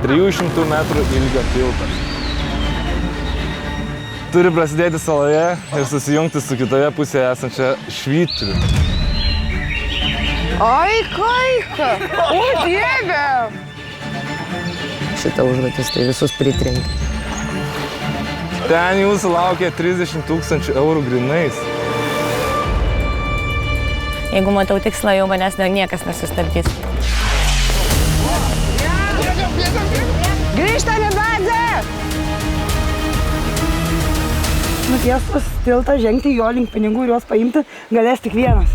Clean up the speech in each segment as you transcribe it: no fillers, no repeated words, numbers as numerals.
300 metrų ilgio tiltas. Turi prasidėti saloje ir susijungti su kitoje pusėje esančia švyturiu. Ai, kaika! O, Dieve! Šitą užduotis tai visus pritrenkia. Ten jūsų laukia 30 000 eurų grynais. Jeigu matau tikslą, jau manęs niekas nesustabdys. Grįžtam į bazę! Nutiestas tiltą žengti jo link pinigų ir juos paimti galės tik vienas.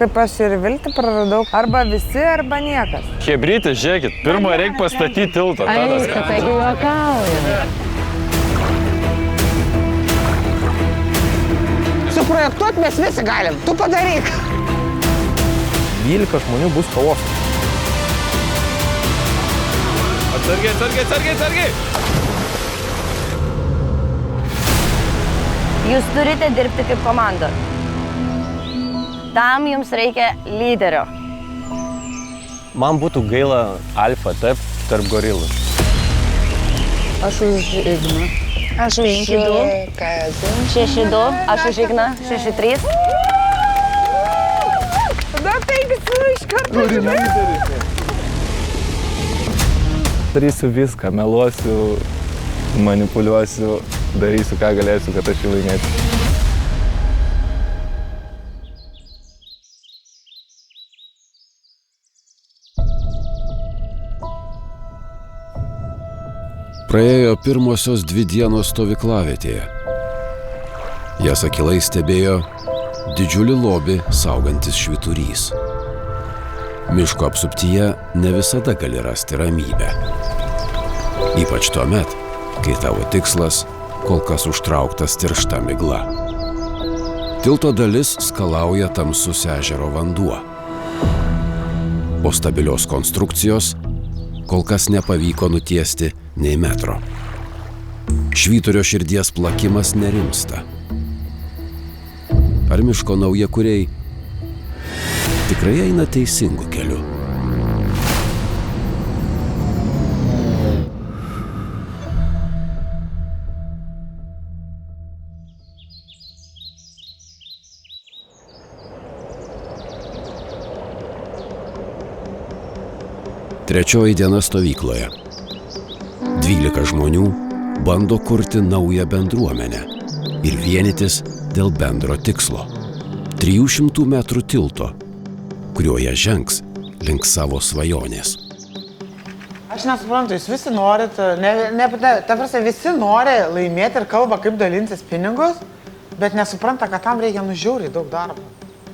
Kaip aš ir viltį praradau, arba visi, arba niekas. Chebrytė, žiūrėkit, pirmą reikia pastatyti tiltą. Taigi juokauja. Suprojektuot mes visi galim, tu padaryk. 12 žmonių bus chaosas. Atsargiai! Jūs turite dirbti kaip komanda. Tam jums reikia lyderio. Man būtų gaila alfa tarp gorilų. Aš už Igną. Aš už 6-2, aš už Igną, 6-3. Da, taigi su iš karto. Darysiu viską, meluosiu, manipuliuosiu, darysiu ką galėsiu, kad aš jį laimėčiau. Praėjo pirmosios 2 dienos stovyklavietėje. Jas akylai stebėjo didžiulį lobį saugantis švyturys. Miško apsuptyje ne visada gali rasti ramybę. Ypač tuomet, kai tavo tikslas kol kas užtrauktas tiršta migla. Tilto dalis skalauja tamsus ežero vanduo. Po stabilios konstrukcijos kol kas nepavyko nutiesti nei metro. Švyturio širdies plakimas nerimsta. Ar miško naujakuriai tikrai eina teisingu keliu? Trečioji diena stovykloje. 12 žmonių bando kurti naują bendruomenę ir vienytis dėl bendro tikslo. 300 metrų tilto, kuriuo jie žengs link savo svajonės. Aš nesuprantu, jūs visi norit, ta prasme, visi nori laimėti ir kalba, kaip dalintis pinigus, bet nesupranta, kad tam reikia žiauriai daug darbo.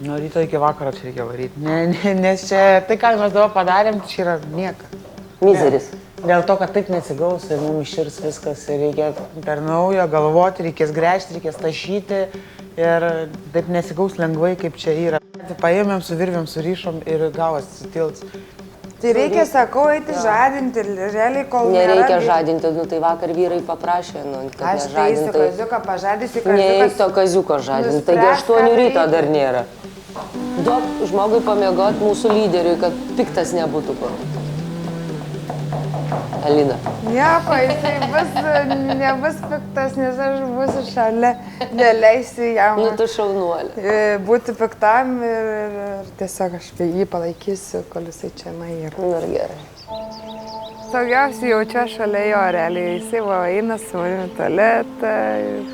Nuo ryto iki vakaro čia reikia varyti. Nes čia tai, ką mes dabar padarėm, čia yra nieka. Mizeris. Dėl to, kad taip nesigaus ir mums iširs viskas ir reikia per naujo galvoti, reikės gręžti, reikės tašyti ir taip nesigaus lengvai, kaip čia yra. Paėmėm, suvirvėm, surišom ir gavosi tilts. Tai reikia, sakau, eiti žadinti, realiai kol nėra... Nereikia žadinti, tai vakar vyrai paprašė, kad aš teisiu kaziuką, pažadysiu kaziuką. Neeik to kaziuko žadinti, taigi 8 ryto dar nėra. Duok žmogui pamiegot mūsų lyderiui, kad piktas nebūtų kur. Alina. Nieko, jisai nebus piktas, nes aš būsiu šalia, neleisiu jam Tu šaunuolė. būti piktam ir tiesiog aš jį palaikysiu, kol jisai čia yra. Ir gerai. Saugiausiai jaučiu šalia jo realiai. Jisai eina su manimi tualetą,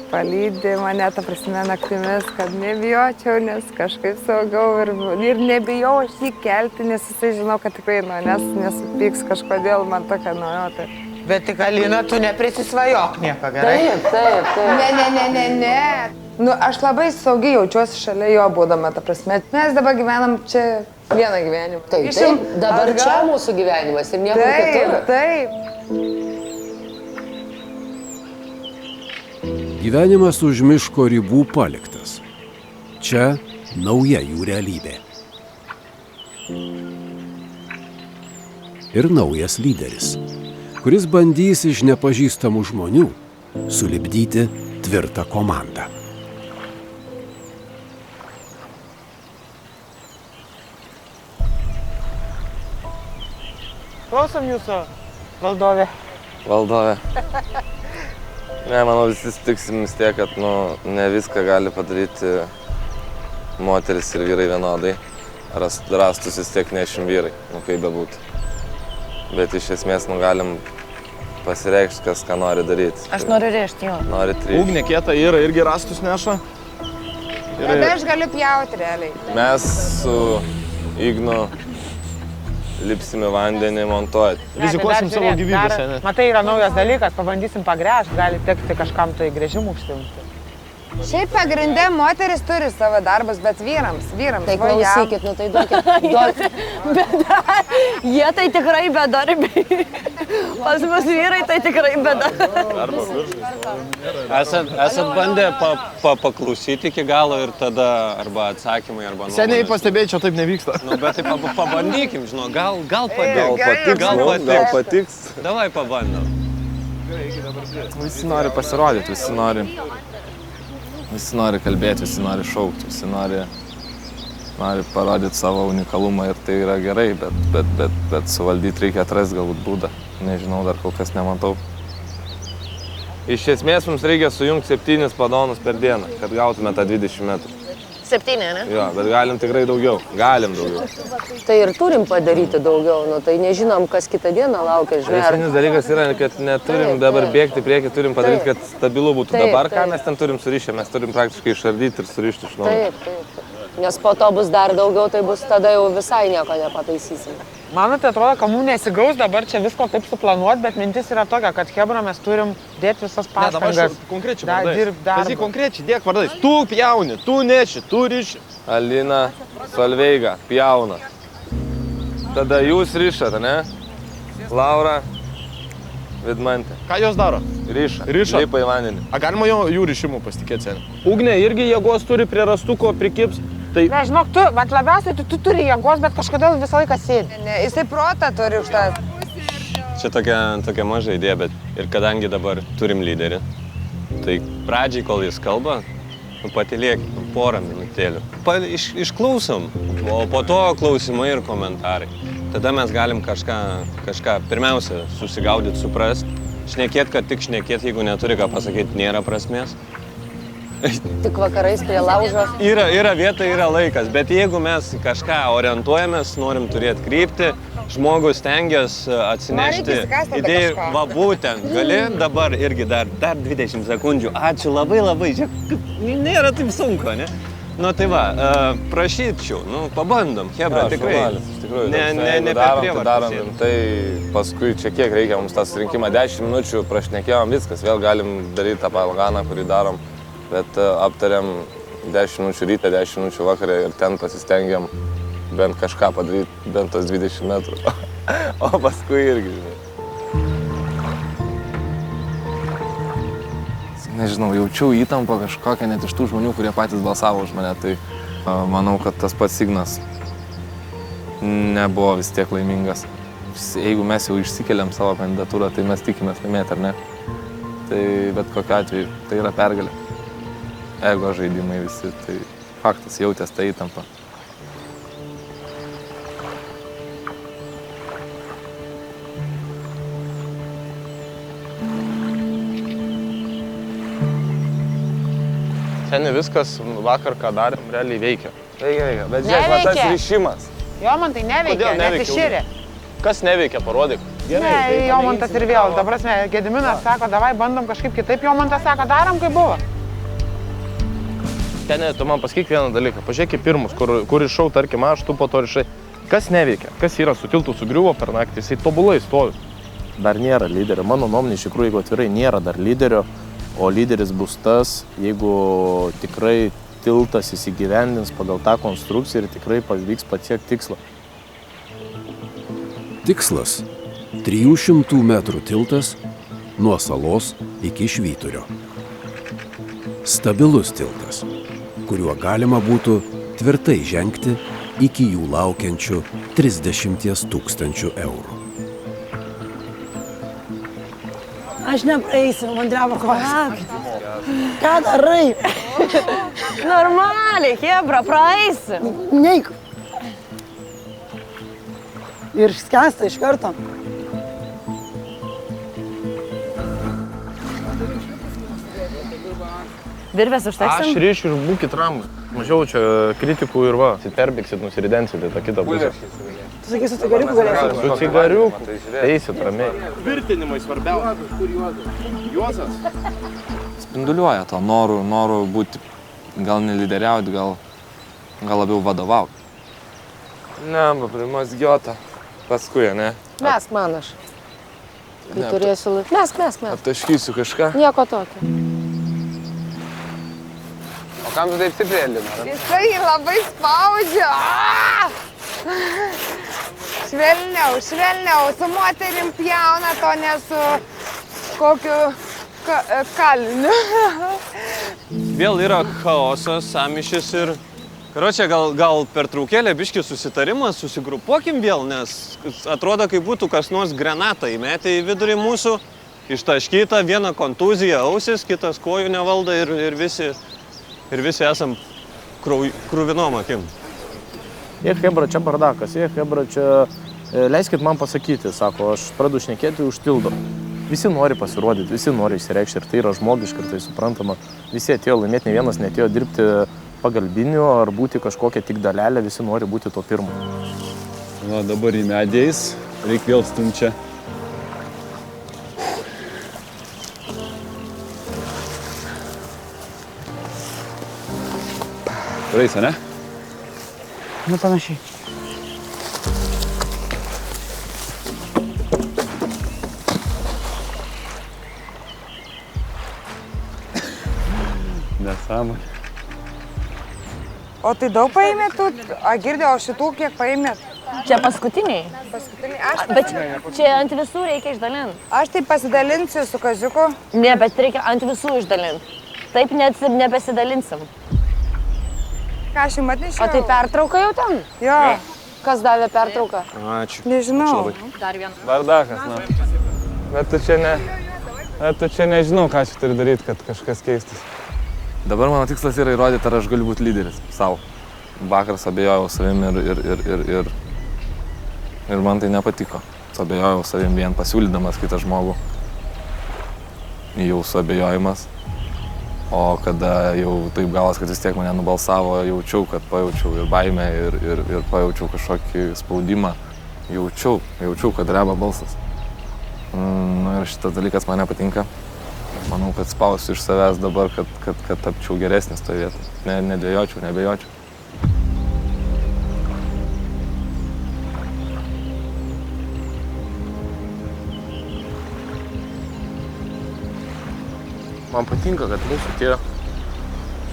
palydi mane, ta prasme, naktimis, kad nebijočiau, nes kažkaip saugiau ir nebijau aš jį kelti, nes jisai žinau, kad tikrai manęs nesupyks kažkodėl man tokia nuojota. Bet tik, Alina, tu neprisisvajok nieko, gerai? Taip. Ne. Aš labai saugiai jaučiuosi šalia jo būdama, ta prasme. Mes dabar gyvenam čia vieną gyvenimą. Taip, dabar čia mūsų gyvenimas ir nieko kitur. Taip. Gyvenimas už miško ribų paliktas. Čia nauja jų realybė. Ir naujas lyderis, kuris bandys iš nepažįstamų žmonių sulipdyti tvirtą komandą. Klausom jūsų, valdovė. Valdovė. Ne, manau, visi sutiksim vis tiek, kad ne viską gali padaryti moteris ir vyrai vienodai. Rastus vis tiek nešim vyrai, kaip bebūtų. Bet iš esmės galim pasireikšti, kas ką nori daryti. Aš noriu rėžti, jo. Nori tryšti. Ugnė kieta yra, irgi rastus neša. Tada aš galiu pjauti realiai. Mes su Ignu lipsime vandenį montuoti. Rizikuosim savo gyvybės, ne? Matai, yra naujas dalykas, pabandysim pagręžti, gali tekti kažkam tai gręžimų užsiimti. Šiaip pagrindė moteris turi savo darbus, bet vyrams. Tai klausykit, tai duokit. Jie tai tikrai bedarbiai. Pas mus vyrai tai tikrai bedarbiai. Esat bandę paklausyti iki galo ir tada arba atsakymai, arba nuomonės. Seniai pastebėjai, čia taip nevyksta. Bet tai pabandykim, žinau, gal patiks. Davai pabandom. Visi nori pasirodyti, visi nori kalbėti, visi nori šaukti, visi nori parodyti savo unikalumą ir tai yra gerai, bet suvaldyti reikia atrasti galbūt būdą. Nežinau, dar kol kas nematau. Iš esmės mums reikia sujungti 7 padonus per dieną, kad gautume tą 20 metrų. 7, ne? Jo, bet galim tikrai daugiau. Tai ir turim padaryti daugiau, tai nežinom, kas kitą dieną laukia žvėrų. Esminis dalykas yra, kad neturim dabar bėgti priekį, turim padaryti, kad stabilu būtų. Dabar ką mes ten turim surišę, mes turim praktiškai išardyti ir surišti iš naujo. Taip. Nes po to bus dar daugiau, tai bus tada jau visai nieko nepataisysim. Man tai atrodo, kad mums nesigaus dabar čia visko taip suplanuoti, bet mintis yra tokia, kad chebra mes turim dėti visas pastangas. Ne, dabar konkrečiai vardais. Vardai. Konkrečiai dėk vardais. Tu pjauni, tu neši, tu riši. Alina, Solveiga, pjauna. Tada jūs rišat, ne? Laura, Vidmantė. Ką jos daro? Riša. Lipa į vandenį. A galima jų rišimų pasitikėti, seniai? Ugnė irgi jėgos turi prie rastuko prikips. Tai... Ne, žinok, labiausiai tu turi jėgos, bet kažkodėl visą laiką sėdi. Jisai protą turi už tą. Čia tokia maža idėja, bet ir kadangi dabar turim lyderį, tai pradžiai, kol jis kalba, patylėkim porą minutėlių. Išklausom, o po to klausimai ir komentarai. Tada mes galim kažką pirmiausia susigaudyti, suprasti. Šnekėt, kad tik šnekėt, jeigu neturi ką pasakyti, nėra prasmės. Tik vakarais prie laužo. Yra vieta, yra laikas, bet jeigu mes kažką orientuojamės, norim turėti kryptį, žmogus stengiasi atsinešti idėjų, va būtent, gali dabar irgi dar 20 sekundžių. Ačiū labai, čia nėra taip sunku, ne? Tai va, prašyčiau, pabandom, chebra, tikrai. Ne per prievartą. Tai paskui čia kiek reikia mums tą surinkimą, 10 minučių prašnekėjom viskas, vėl galim daryti tą balganą, kurį darom. Bet aptariam 10 minučių ryte, 10 minučių vakarė ir ten pasistengiam bent kažką padaryti, bent tos 20 metrų. O paskui irgi, žinai. Nežinau, jaučiau įtampą kažkokią net iš tų žmonių, kurie patys balsavo už mane. Tai manau, kad tas pats Ignas nebuvo vis tiek laimingas. Jeigu mes jau išsikeliam savo kandidatūrą, tai mes tikimės laimėti, ar ne? Tai bet kokiu atveju tai yra pergalė. Ego žaidimai visi, tai faktas, jautės tą įtampą. Seniai viskas vakar, ką darėm, realiai veikia. Veikia, bet žiūrėk, va tas ryšimas. Jo, man tai neveikia, nesišyrė. Kas neveikia, parodyk. Ne, jo, man tas ir vėl. Dabar Gediminas sako, davai bandom kažkaip kitaip, jo, man tas sako, darom kaip buvo. Seniai, tu man pasakyk vieną dalyką. Pažiūrėk į pirmus, kur iššau, tarkim, aš, tu po to rišai. Kas neveikia? Kas yra sutiltų sugriuvo per naktį, jisai tobulai stovi. Dar nėra lyderio. Mano nuomonė, iš tikrųjų, jeigu atvirai, nėra dar lyderio. O lyderis bus tas, jeigu tikrai tiltas įsigyvendins pagal tą konstrukciją ir tikrai pavyks pasiekti tikslą. Tikslas – 300 metrų tiltas nuo salos iki Švyturio. Stabilus tiltas, kuriuo galima būtų tvirtai žengti iki jų laukiančių 30 000 eurų. Aš nepraeisiu, man dreba kojas. Ką darai? Normaliai, chebra, praeisi. Neik. Ir skęsta iš karto. virvės Aš užteksim? ryšiu ir būkit ramūs. Mažiau čia kritikų ir va. Perpiksit, nusiridensite tą kitą pusę. Tu sakysi, su cigariuku galėsi. Su cigariuku. Eisit ramiai. Tvirtinimai svarbiausia. Kur Juozas? Spinduliuoja to noru būti, gal ne lyderiauti, gal labiau vadovauti. Ne, primazgiota. Paskui, ne? Mesk man aš. Kai turėsiu laik. Mesk. Aptaškysiu kažką. Nieko tokio. O kam tu taip stipriai, Lina? Jisai labai spaudžia. Švelniau, su moterim pjauna, to ne su kokiu kaliniu. Vėl yra chaosas, samišis ir... Karočią, gal per traukėlę biškį susitarimas, susigrupuokim vėl, nes atrodo, kaip būtų kas nors granatą įmetę į vidurį mūsų, ištaškyta, viena kontuzija ausis, kitas kojų nevalda ir visi esam krūvinom akim. Hebra, čia bardakas, Hebra, čia leiskit man pasakyti, sako, aš pradedu šnekėti, užtildo. Visi nori pasirodyti, visi nori išsireikšti ir tai yra žmogiška ir tai suprantama. Visi atėjo laimėti, ne vienas neatėjo dirbti pagalbiniu ar būti kažkokią tik dalelę, visi nori būti to pirmo. Na, dabar į medėjais, reikia vėl stumčia. Praeis, ne? Nu, panašiai. Nesąmonė. O tai daug paėmėt, girdėjau, šitų kiek paėmėt? Čia paskutiniai. Bet čia ant visų reikia išdalinti. Aš tai pasidalinsiu su Kaziuku. Ne, bet reikia ant visų išdalinti. Taip nebesidalinsim. Ką aš jums atnešiau? O tai pertrauka jau ten? Jo. Kas davė pertrauką? Ačiū. Nežinau. Dar vieną. Bardakas, na. Bet tu čia nežinau, ką čia turi daryti, kad kažkas keistis. Dabar mano tikslas yra įrodyti, ar aš galiu būti lyderis savo. Vakaras abejojau savim ir man tai nepatiko. Abejojau savim vien pasiūlydamas kitą žmogų. Jau suabejojimas. O kada jau taip galas, kad vis tiek mane nubalsavo, jaučiau, kad pajaučiau ir baimę, ir pajaučiau kažkokį spaudimą. Jaučiau, kad dreba balsas. Ir šitas dalykas man nepatinka. Manau, kad spausiu iš savęs dabar, kad tapčiau geresnis toje vietoje. Nedvejočiau, nebejočiau. Man patinka, kad mūsų tie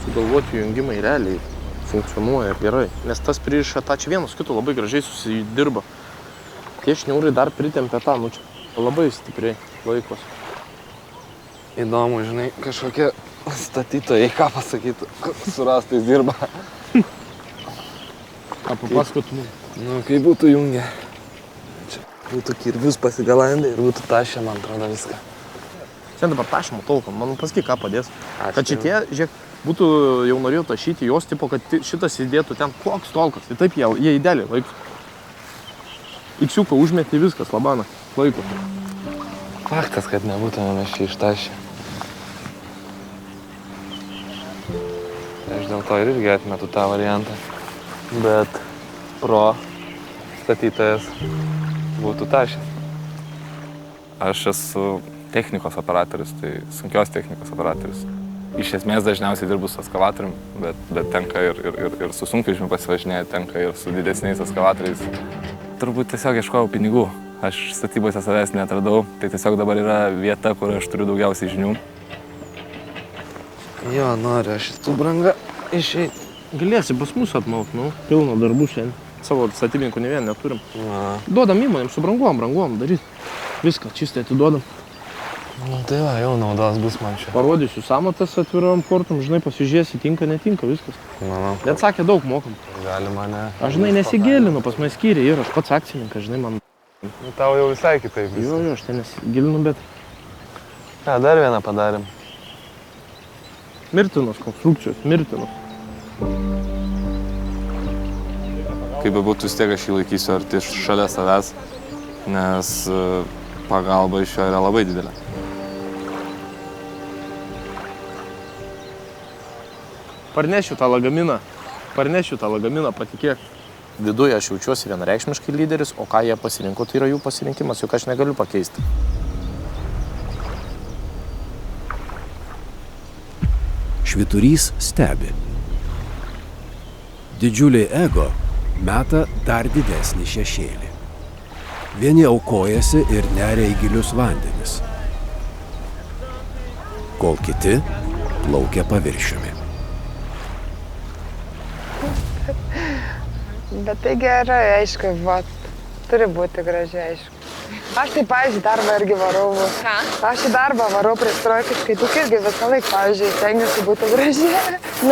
sugalvoti jungimai realiai funkcionuoja ir gerai. Nes tas pririša tą čia vienas kitų labai gražiai susidirba. Tie šniūrai dar pritempia tą, nu čia labai stipriai laikos. Įdomu, žinai, kažkokie statytojai, ką pasakytų, su rastais dirba. Ką papasakotum? Nu, kai būtų jungę. Čia būtų kirvius pasigalandę ir būtų tašę, man atrodo, viską. Sen dabar tašymo tolkom, man pasakyk, ką padės. Kad šitie, žiūrėk, būtų jau norėjau tašyti jos, tipo, kad šitas įdėtų ten koks tolkas. Tai taip jie idealiai laiko. Iksiuką užmeti viskas, labana, laiko. Faktas, kad nebūtume mes čia ištašę. Aš dėl to irgi atmetu tą variantą. Bet pro statytojas būtų tašęs. Aš esu technikos operatorius, tai sunkios technikos operatorius. Iš esmės dažniausiai dirbu su eskavatorium, bet tenka ir su sunkvežimiu pasivažinėti, tenka ir su didesniais eskavatoriais. Turbūt tiesiog ieškojau pinigų. Aš statybose savęs neatradau, tai tiesiog dabar yra vieta, kur aš turiu daugiausiai žinių. Jo, noriu aš tų brangą išeiti. Galėsi pas mus atmaut, nu, pilno darbų šiandien. Savo statybininkų ne vien neturim. Duodam įmonėm su brangom daryt. Viską čistai atiduodam. Nu tai va, jau naudos bus man čia. Parodysiu samatas atvirom kortom, žinai, pasižiūrėsi, tinka, netinka, viskas. Manau. Bet sakė, daug mokam. Gali mane... Aš, žinai, nesigilinu, pas mane skyriai ir aš pats akcininkas, žinai, man... Nu, tau jau visai kitaip viskas. Jo, aš ten nesigilinu, bet... Ką, dar vieną padarėm. Mirtinos konstrukcijos, mirtinos. Kaip bebūtų, vis tiek aš jį laikysiu arti šalia savęs, nes pagalba iš jo yra labai didelė. Parnešiu tą lagaminą, patikėk. Viduje aš jaučiuosi vienareikšmiškai lyderis, o ką jie pasirinko, tai yra jų pasirinkimas, juk aš negaliu pakeisti. Švyturys stebi. Didžiuliai ego meta dar didesnį šešėlį. Vieni aukojasi ir neria į gilius vandenis, kol kiti plaukia paviršiumi. Bet tai gerai, aišku, turi būti gražiai, aišku. Aš tai, pavyzdžiui, darbą irgi varau. Ką? Aš į darbą varau pristrojkiškai, tu irgi visą laiką, pavyzdžiui, stengiuosi būti gražiai.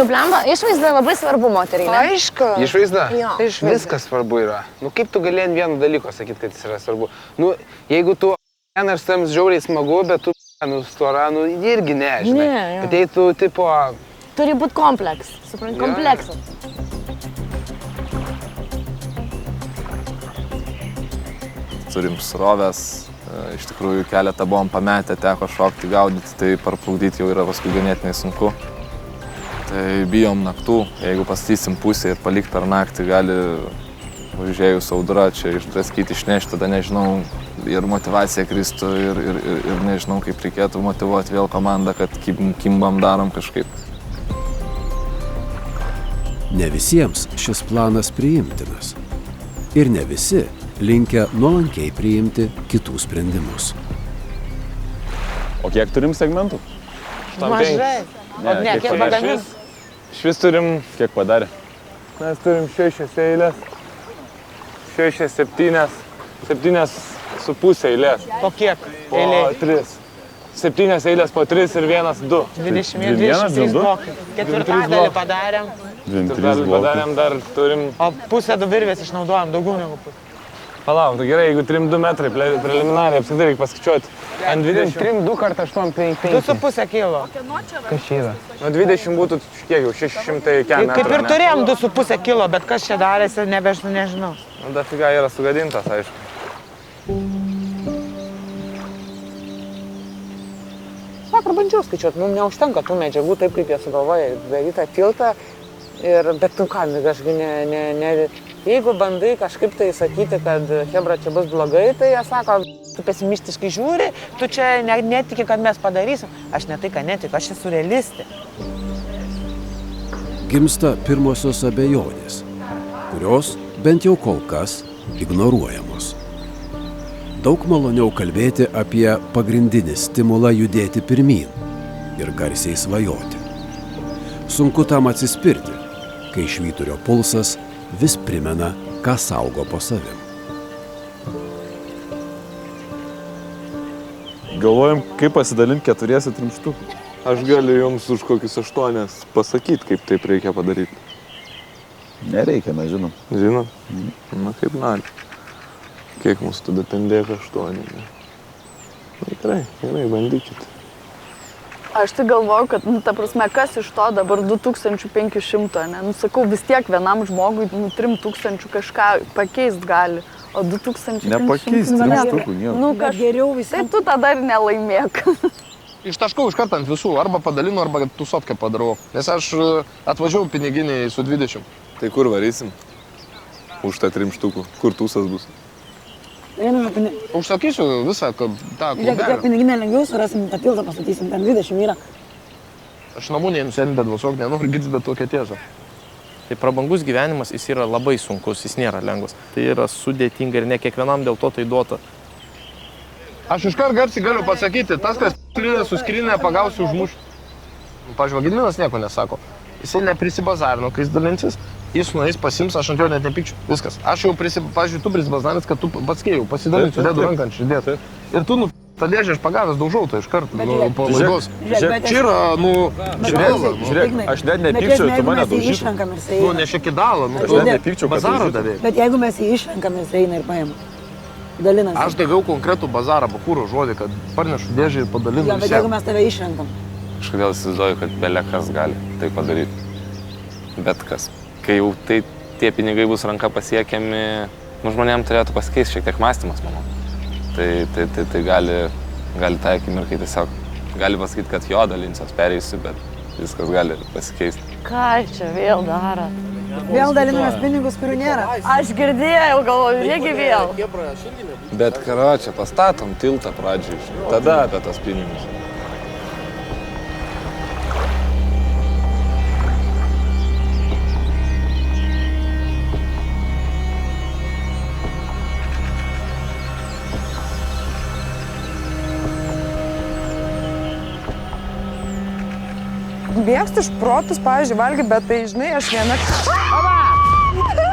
Blemba, išvaizda labai svarbu moteriai, ne? Aišku. Išvaizda? Jo. Viskas svarbu yra. Nu kaip tu gali ant vieno dalyko sakyti, kad jis yra svarbu? Nu, jeigu tu ir su tams žiauriai smagu, bet tu stora, nu irgi ne, žinai. Ne, jo. Bet jei tu, tipo... Turi būti kompleks, supranti, kompleksas. Turim srovės, iš tikrųjų keletą buvom pametę, teko šokti, gaudyti, tai parplukdyti jau yra paskui ganėtinai sunku. Tai bijom naktų, jeigu pastatysim pusę ir palikti per naktį, gali užėjus audra čia išdraskyti, išnešti, tada nežinau, ir motyvacija kristų, ir nežinau, kaip reikėtų motyvuoti vėl komandą, kad kimbam darom kažkaip. Ne visiems šis planas priimtinas. Ir ne visi linkę nuolankiai priimti kitų sprendimus. O kiek turim segmentų? Mažai. O ne, kiek pagamins? Švis turim, Kiek padarė? mes turim 6 eilės, 7,5 eilės. Po kiek? Po 3. 7 eilės po 3 ir 1, 2. 23 blokai. Ketvirtadalį padarėm. 4 padarėm, dar turim... O pusę du virvės išnaudojam, daugiau negu pusę. Palauk, tai gerai, jeigu 3-2 metrai preliminariai, apskritai reikia paskaičiuoti. Ant 20... 3-2 kartą 8-5. 2,5 kilo. Kas čia yra? Nuo 20 būtų, kiek jau, 600 kiam metrų. Kaip ir turėjom 2,5 kilo, bet kas čia darėsi, nežinau. Nu, dafiga yra sugadintas, aišku. Vakar bandžiau skaičiuoti, mums neužtenka tų medžiagų, taip kaip jie sugalvoja, daryti tą tiltą. Bet tu ką, aš jeigu bandai kažkaip tai sakyti, kad chebra čia bus blogai, tai jie sako, tu pesimistiškai žiūri, tu čia netiki, kad mes padarysim. Aš ne tai, kad netikiu, aš esu realistė. Gimsta pirmosios abejonės, kurios bent jau kol kas ignoruojamos. Daug maloniau kalbėti apie pagrindinį stimulą judėti pirmyn ir garsiai svajoti. Sunku tam atsispirti, kai švyturio pulsas vis primena, ką saugo po savim. Galvojam, kaip pasidalinti 4 trimštukų. Aš galiu jums už kokius 8 pasakyti, kaip taip reikia padaryti. Nereikia, mes žinom. Žinot? Na kaip nori. Kiek mūsų tada ten lieka 8. Gerai, bandykit. Aš tai galvoju, kad, ta prasme, kas iš to dabar 2500, ne? Sakau, vis tiek vienam žmogui 3000 kažką pakeist gali, o 2500... Nepakeist 3 nieko. Bet geriau visi. Tai tu tada ir nelaimėk. Ištaškau iš karto ant visų, arba padalinu, arba tusotkę padarau. Nes aš atvažiavau piniginį su 20. Tai kur varysim? Už tą 3 štukų. Kur tūsas bus? Užsakysiu visą tą klubelį. Žiūrėk, piniginę lengviau surasim, tą tiltą pastatysim, ten 20 yra. Aš namų neįnusėlint, bet tiesiog nenoriu girdėti, bet tokia tiesa. Tai prabangus gyvenimas, jis yra labai sunkus, jis nėra lengvas. Tai yra sudėtinga ir ne kiekvienam dėl to tai duota. Aš iškart garsiai galiu pasakyti, tas, kas skrinė su skrinė, pagausiu užmušti. Pavyzdžiui, Gediminas nieko nesako. Jisai neprisibazarino, kai jis dalinsis. Jis nueis, pasims, aš ant jo net nepykčiu. Viskas. Aš jau pavyzdžiui, tu prisibazarins, kad tu pats jau pasidalinsiu, dedu ranką ant širdies. Ir tu, tą dėžę aš pagavęs daužau tai iš karto po laidos. Čia yra, Žiūrėk, aš net nepykčiau, tu mane daužytum. Ne šekidalą, aš net nepykčiau, kad bazarą davė. Bet jeigu mes jį išrenkam, jis eina ir paima. Dalinasi. Aš daviau konkretų bazarą, bakūro žodį, kad parnešu dėžę ir padalinu visiems. Bet jeigu mes tave išrenkam. Kažkodėl įsivaizduoju, kad belekas gali tai padaryti. Bet kas. Kai jau tie pinigai bus ranka pasiekiami, žmonėm turėtų pasikeisti šiek tiek mąstymas, manau. Tai gali tą akimirkai tiesiog, gali pasakyti, kad jo dalinsiuos, pereisiu, bet viskas gali pasikeisti. ką čia vėl daro? Vėl dalinamės pinigus, kurių nėra. Aš girdėjau, galvoju, negi vėl. Bet karočią, pastatom tiltą pradžiui, tada apie tas pinigus. Mėgstu iš protus, pavyzdžiui, valgy, bet tai, žinai, aš viena...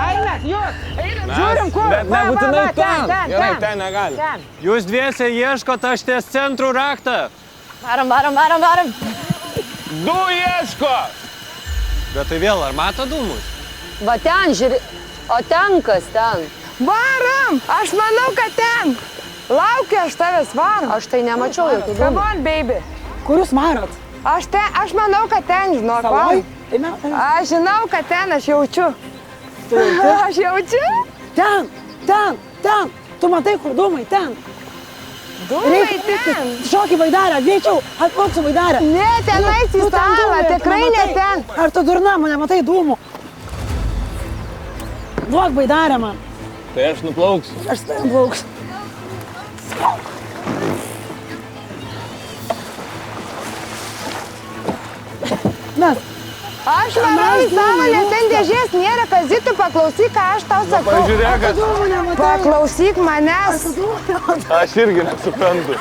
Einat, jūs! Žiūrim, kur? Bet nebūtinai ten. Gerai, ten negali. Jūs dviese ieškot aštės centrų raktą. Varom. Du ieško! Bet tai vėl, ar mato dūmus? Va ten, žiūri. O ten kas ten? Varom! Aš manau, kad ten! Laukiu aš tavęs, varom! Aš tai nemačiau jokių Come dūmų. on, baby! Kur jūs marot? Aš manau, kad ten, žinok, Saloj? varom. Aš žinau, kad ten, aš jaučiu. Aš jaučiu? Ten! Tu matai, kur dūmai, ten. Dūmai ten. Šokį Baidarę, greičiau, atplauk su Baidarę. Ne, tenais į salą, tikrai ne ten. Ar tu durna, mane matai dūmų? Duok Baidarę man. Tai aš nuplauksiu. Aš tai plauksiu. Mes. Aš varau į salą, nes ten dėžės nėra, kazitų, paklausyk, ką aš tau sakau. Pažiūrėk, kad... Dūmų nematau. Paklausyk manęs. Aš irgi nesuprantu.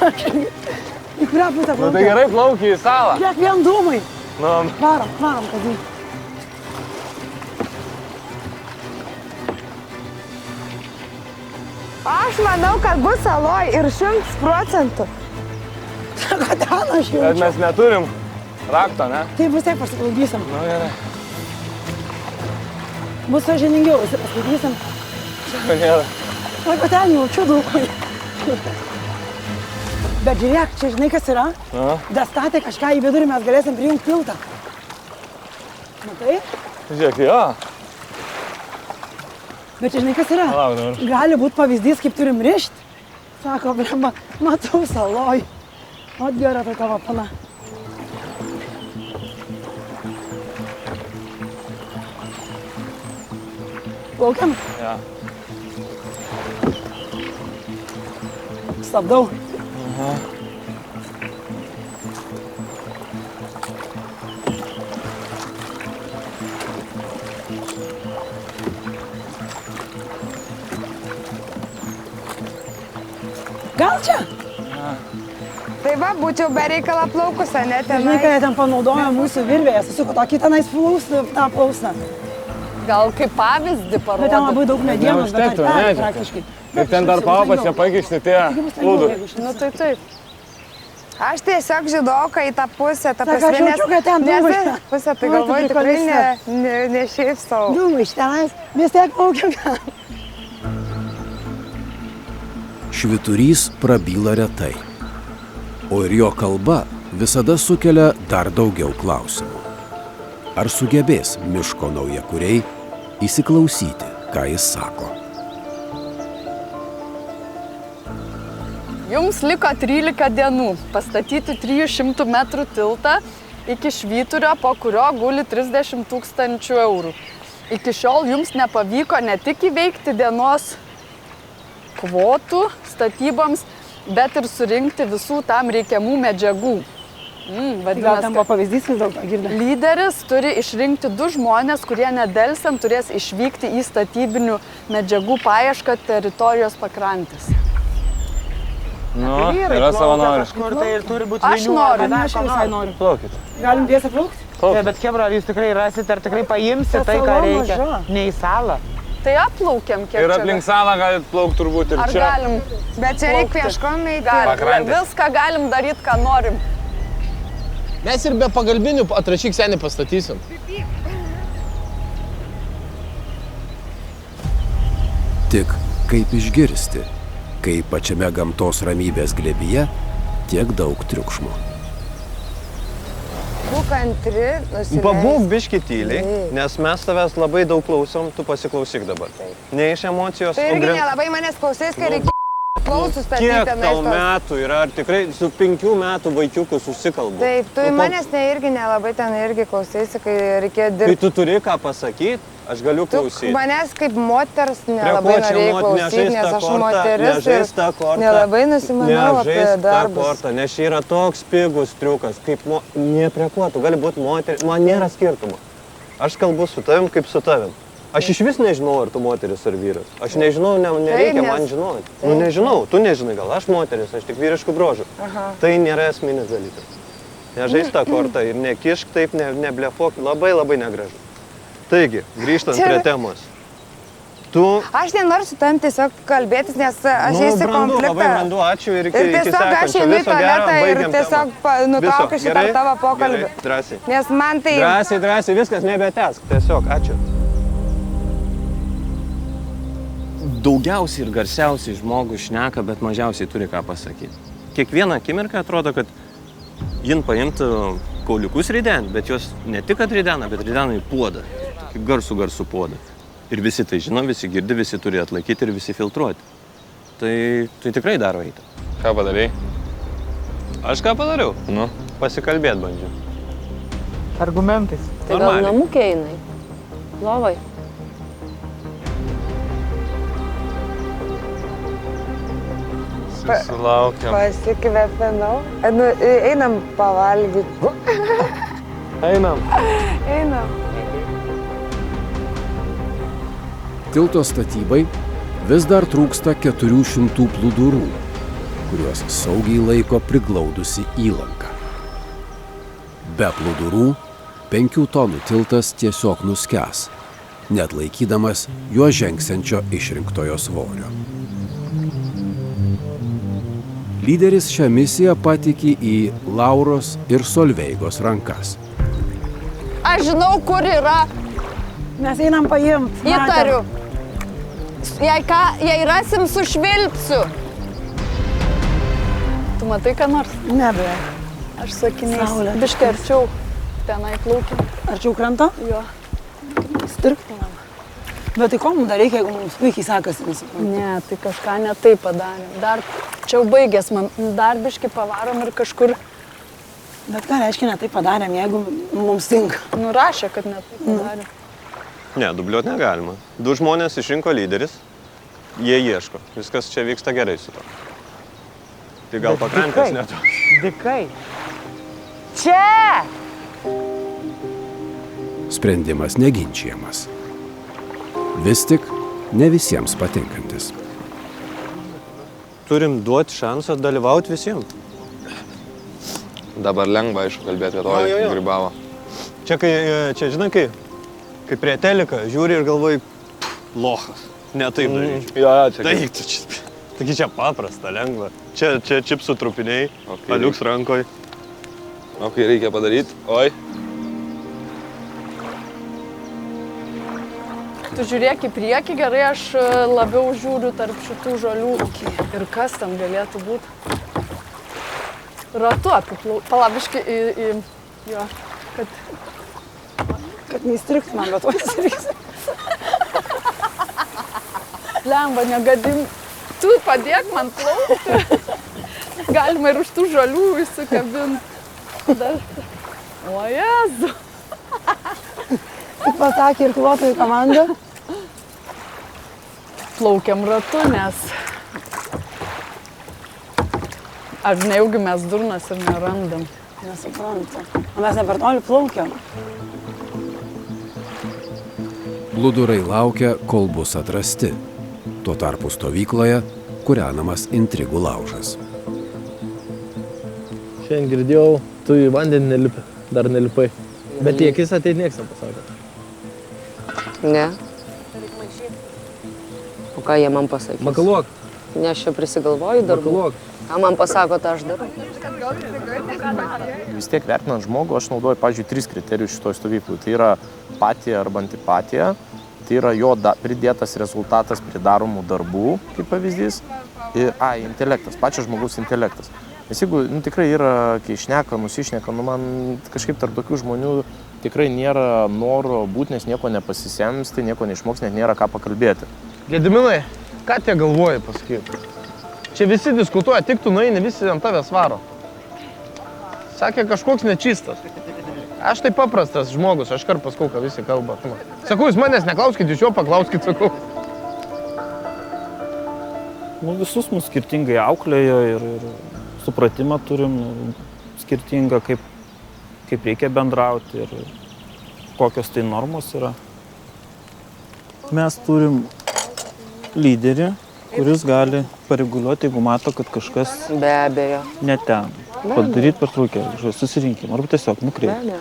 Į kurią pusę plaukia? Nu tai gerai plaukia į salą. Žiūrėk, vien dūmai. Nu, Varom, kazį. Aš manau, kad bus saloj ir 100%. Sako, ten aš bet jaučiu. mes neturim rakto, ne? Tai bus taip pasiklaudysim. Nu gerai. Bus sąžiningiau, visi paskaitysim. Čia nėra. Sako, ten jaučiu dūmai. Bet žiūrėk, čia žinai kas yra? Dastatė kažką į vidurį, mes galėsim prijungti tiltą. Matai? Žiūrėk, jo. Bet čia žinai kas yra? Palauk dabar. Gali būti pavyzdys, kaip turim rišti. Sako, blemba, matau saloj. O gera tai tavo pana. Plaukiam? Ja. Stabdau. Aha. Gal čia? Tai va, būčiau be reikalą plaukusi, ne tenai. Žinai, kad jie ten panaudojo mūsų virvėje, susiko tokį tenais plausą, tą plausą. Gal kaip pavyzdį parodė. Bet ten labai daug medienos, bet Neužtektų, ar ne, praktiškai. Ir ten dar papačia pakišti tie plūdų. Nu tai taip. Aš tiesiog žinau, kad į tą pusę, ta Sako, aš jaučiu, kad ten dūmai. pusę, tai Oi, galvoju, tu tikrai prikalėse. ne šiaip savo. Dūmai iš tenais, vis tiek plaukiam. Švyturys prabyla retai, o ir jo kalba visada sukelia dar daugiau klausimų. Ar sugebės miško naujakuriai įsiklausyti, ką jis sako? Jums liko 13 dienų pastatyti 300 metrų tiltą iki Švyturio, po kurio guli 30 000 eurų. Iki šiol jums nepavyko ne tik įveikti dienos kvotų statyboms, bet ir surinkti visų tam reikiamų medžiagų. Gal tam buvo pavyzdys vis dėlto girdė? Lyderis turi išrinkti 2 žmonės, kurie nedelsiant turės išvykti į statybinių medžiagų paiešką teritorijos pakrantės. Nu, yra savanoriškai. Kažkur tai ir turi būti Aš noriu. Aš visai noriu. Plaukit. Galim dviese plaukti? Bet Chebra, ar jūs tikrai rasit, ar tikrai paimsit tai, ką reikia? Ne į salą. Tai atplaukiam kiek Ir čia. aplink salą galit plaukti turbūt ir Ar čia. galim? Bet čia reikia pieškom eiti. Galim. Viską galim daryti, ką norim. Mes ir be pagalbinių atrašyk senį pastatysim. Tik kaip išgirsti, kai pačiame gamtos ramybės glėbyje tiek daug triukšmo. Būk antri, nusileisk. Pabūk biški tyliai, nes mes tavęs labai daug klausom, tu pasiklausyk dabar. Ne iš emocijos, Tai o irgi grin... nelabai manęs klausys, kai reikia Klausus statyti Kiek tenais tau tos. metų yra, ar tikrai su 5 metų vaikiuku susikalbu? Taip, tu į manęs irgi nelabai ten irgi klausaisi, kai reikėjo Tai dirbti. tu turi ką pasakyti, aš galiu Tu klausyti. manęs kaip moters nelabai norėjai klausyti, nes aš moteris ir nelabai nusimanau apie darbus. Nes čia yra toks pigus triukas, kaip ne prie ko, tu gali būti moteris, man nėra skirtumo. Aš kalbu su tavim kaip su tavim. Aš iš vis nežinau, ar tu moteris ar vyras. Aš nežinau, nereikia man žinoti. Nu nežinau, tu nežinai, gal aš moteris, aš tik vyriškų brožų. Tai nėra esminis dalykas. Nežaist tą kortą ir nekišk taip, neblefuok, labai labai negražu. Taigi, grįžtant prie temos. Aš nenoriu su tavim tiesiog kalbėtis, nes aš eisiu konfliktą. Labai brandu, ačiū ir iki Ir tiesiog aš einu į tualetą ir tiesiog nutraukiu šitą tavo pokalbį. Drąsiai. Nes man tai... Drąsiai, viskas nebetęsk. Tiesiog, ačiū. Daugiausiai ir garsiausiai žmogus šneka, bet mažiausiai turi ką pasakyti. Kiekvieną akimirką atrodo, kad jin paimtų kauliukus rident, bet jos ne tik ridena, bet ridena į puodą. Kaip garsų puodą. Ir visi tai žino, visi girdi, visi turi atlaikyti ir visi filtruoti. Tai tikrai daro įtaką. Ką padarai? Aš ką padariau? Nu. Pasikalbėt bandžiau. Argumentais. Tai gal namukė einai? Lovai? Susilaukiam. Pasikvėpinau. Einam pavalgyti. Einam. Tilto statybai vis dar trūksta 400 plūdurų, kuriuos saugiai laiko priglaudusi įlanka. Be plūdurų 5 tonų tiltas tiesiog nuskęs, net laikydamas juo žengsiančio išrinktojo svorio. Lyderis šią misiją patikė į Lauros ir Solveigos rankas. Aš žinau, kur yra. Mes einam paimti. Įtariu. Jei rasim, sušvilpsiu. Tu matai, ką nors? Nebe. Aš sakiniais. Biškai arčiau. Tenai plaukia. Arčiau krantą? Jo. Stirktumėm. Bet tai ko mums dar reikia, jeigu mums puikiai sekasi, nesuprantu? Ne, tai kažką ne taip padarėm. Dar čia jau baigės man. Dar biškai pavarom ir kažkur. Bet ką reiškia ne taip padarėm, jeigu mums tinka? Nurašė, kad ne taip padarėm. Ne, dubliuot negalima. 2 žmonės išrinko lyderis, jie ieško. Viskas čia vyksta gerai su to. Tai gal pakrantės neto. Dikai. Čia! Sprendimas neginčiamas. Vis tik ne visiems patinkantis. Turim duoti šansą dalyvauti visiems. Dabar lengva, aišku, kalbėti, kad oi, grybavo. Čia žinai, kai prie telika žiūri ir galvoji, lohas, ne taip daryčiau. Taigi čia paprasta, lengva. Čia čipsų trupiniai, aliuks rankoj. O kai reikia padaryti, oi. Tu žiūrėk į priekį, gerai, aš labiau žiūriu tarp šitų žolių. Ir kas ten galėtų būti? Ratu apiplau. Palabiškai į jo, kad neįstriktumėm, bet to įstriksim. Lemba, negadim. Tu padėk man plaukti. Galima ir už tų žolių įsikabinti. O Jezu. Kaip pasakė ir pilotojų komanda. Plaukiam ratu, nes ar nejaugi mes durnas ir nerandam. Nesuprantu. O mes ne per toli plaukiam. Plūdurai laukia, kol bus atrasti. Tuo tarpu stovykloje kūrenamas intrigų laužas. Šiandien girdėjau, tu į vandenį nelipi, dar nelipai. Bet į akis ateit nieks nepasakė. Ne. O ką jie man pasakys? Makaluok. Ne, aš čia prisigalvoju darbų. Makaluok. Ką man pasako, tą aš darau. Vis tiek vertinant žmogų, aš naudoju, pavyzdžiui, 3 kriterijus šitoj stovyklų. Tai yra patija arba antipatija, tai yra jo pridėtas rezultatas prie daromų darbų, kaip pavyzdys, ir intelektas, pačio žmogaus intelektas. Nes jeigu tikrai yra, kai šneka, nusišneka, man kažkaip tarp tokių žmonių tikrai nėra noro būti, nes nieko nepasisemsti, nieko neišmoks, net nėra ką pakalbėti. Gediminai, ką tie galvoji pasakyti? Čia visi diskutuoja, tik tu nueini, visi ant tavęs varo. Sakė, kažkoks nečistas. Aš tai paprastas žmogus, aš kart paskau, ką visi kalba. Sakau, jūs manęs neklauskit, jūs jo paklauskit, sakau. Nu, visus mus skirtingai auklėjo ir supratimą turim skirtingą, kaip reikia bendrauti ir kokios tai normos yra. Mes turim lyderį, kuris gali pareguliuoti, jeigu mato, kad kažkas Be abejo. ne ten. Padaryti pertraukėlę, susirinkimą, arba tiesiog nukreipti.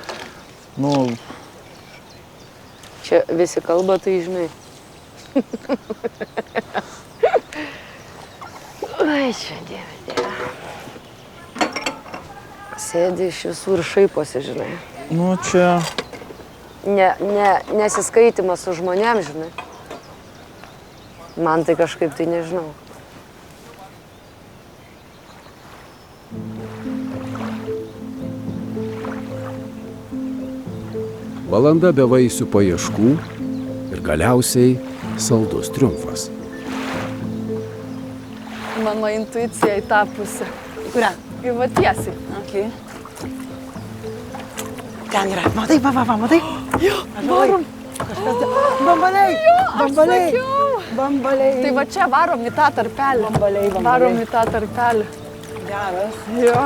Nu, Čia visi kalba, tai žinai. Ai, čia dieve. Sėdi iš visų ir šaiposi, žinai. nu čia... Nesiskaitimas su žmonėm, žinai. Man tai kažkaip tai nežinau. Valanda be vaisių paieškų ir galiausiai saldus triumfas. Mano intuicija į tą pusę. Kurią? Į va tiesiai. Okay. Ten yra. Matai, matai? Jo, varom. Kažkas... Bambaliai! Bambaliai! Bambaliai! Tai va čia varom į tą tarpelį. Bambaliai. Varom į tą tarpelį. Geras. Jo.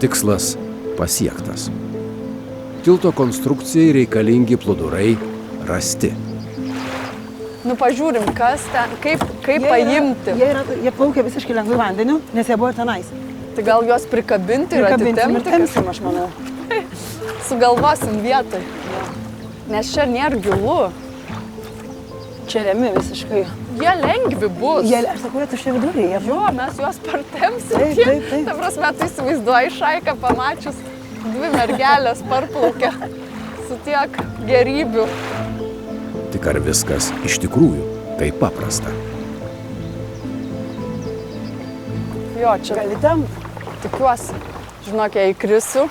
Tikslas pasiektas. Tilto konstrukcijai reikalingi plūdurai rasti. Nu, pažiūrim, kas ten, kaip paimti. Jie plaukia visiškai lengvai vandeniu, nes jie buvo ir tenais. Tai gal juos prikabinti ir atitempti? Tempsim, aš manau. Sugalvosim vietoj. Nes čia nėra gilu. Čia remi visiškai. Jie lengvi bus. Aš sakau, tu šie viduriai. Jo, mes juos partempsim. Taip. Ta prasme, tu įsivaizduoji Šaiką pamačius. 2 mergelės parplaukia su tiek gerybių. Tik ar viskas iš tikrųjų taip paprasta? Jo, čia gali tam. Tikiuosi. Žinok, jei įkrisiu.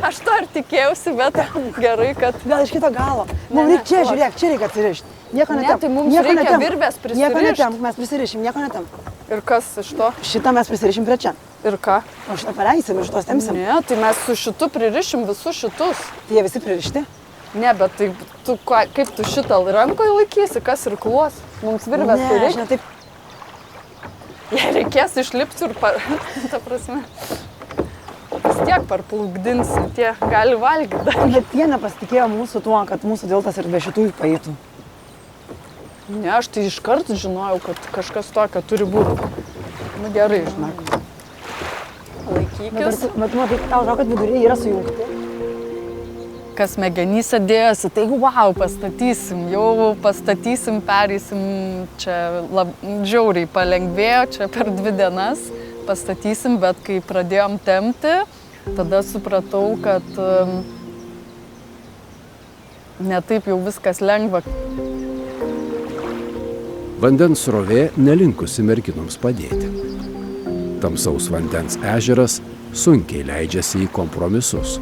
Aš to ir tikėjausi, bet gerai, kad... Gal iš kito galo. Mums reikia čia, žiūrėk, čia reikia atsirišti. Nieko netemp. Ne, tai mums reikia virvės prisirišti. Nieko netemp, mes prisirišim, nieko netemp. Ir kas iš to? Šitą mes prisirišim prie čia. Ir ką? O šitą paleisim ir šitos tempsim. Ne, tai mes su šitu pririšim visus šitus. Tai jie visi pririšti? Ne, bet tai tu, kaip tu šitą rankoje laikysi, kas ir kluos? Mums virvės tai reikia. Ne, aš ne taip. Jei reikės išlipti ir, ta prasme, vis tiek parplukdinsi, tie gali valgyti. Bet jie nepasitikėjo mūsų tuo, kad mūsų tiltas ir be šitų paeitų. Ne, aš tai iškart žinojau, kad kažkas tokio turi būti. Nu gerai, žinok. Laikykis. Bet matai, tau žinau, kad viduriai yra sujungti. Kas smegenyse dėjosi, tai wow, pastatysim, jau pastatysim, pereisim, čia žiauriai palengvėjo, čia per 2 dienas pastatysim, bet kai pradėjom tempti, tada supratau, kad ne taip jau viskas lengva. Vandens srovė nelinkusi merginoms padėti. Tamsaus vandens ežeras sunkiai leidžiasi į kompromisus.